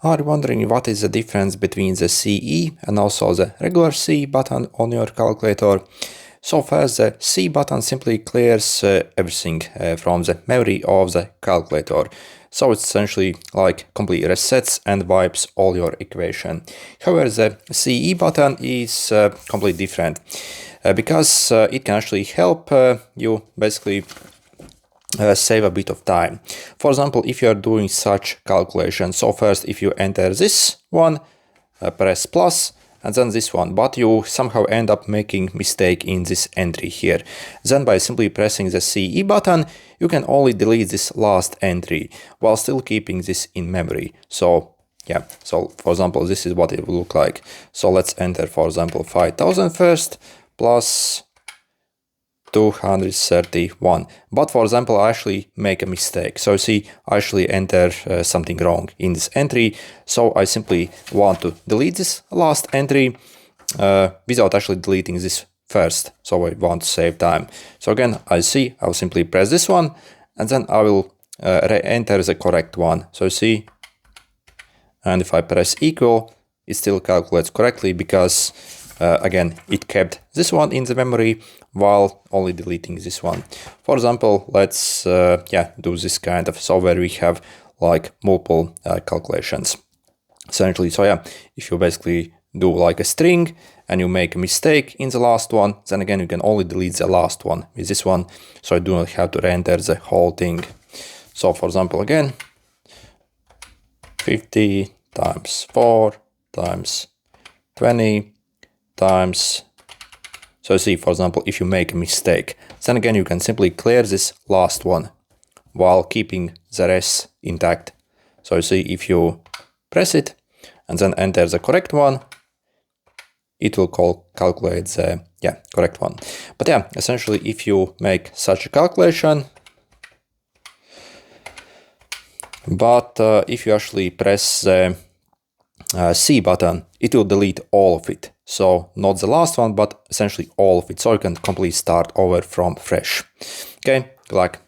Are you wondering what is the difference between the CE and also the regular C button on your calculator? So first, the C button simply clears everything from the memory of the calculator. So it's essentially like completely resets and wipes all your equation. However, the CE button is completely different because it can actually help you basically save a bit of time. For example, if you are doing such calculation, so first if you enter this one, press plus, and then this one, but you somehow end up making mistake in this entry here. Then by simply pressing the CE button, you can only delete this last entry while still keeping this in memory. So yeah, so for example, this is what it will look like. So let's enter, for example, 5,000 first plus 231. But for example, I actually make a mistake. So see, I actually enter something wrong in this entry. So I simply want to delete this last entry without actually deleting this first. So I want to save time. So again, I'll simply press this one and then I will re-enter the correct one. So see, and if I press equal, it still calculates correctly because again, it kept this one in the memory while only deleting this one. For example, let's do this kind of software. We have like multiple calculations essentially. So yeah, if you basically do like a string and you make a mistake in the last one, then again you can only delete the last one with this one, so I do not have to re-enter the whole thing. So for example, again, 50 times 4 times 20 times. So see, for example, if you make a mistake, then again you can simply clear this last one while keeping the rest intact. So see, if you press it and then enter the correct one, it will calculate the correct one. But yeah, essentially if you make such a calculation, but if you actually press the C button, it will delete all of it. So not the last one, but essentially all of it. So you can completely start over from fresh. Okay, good luck.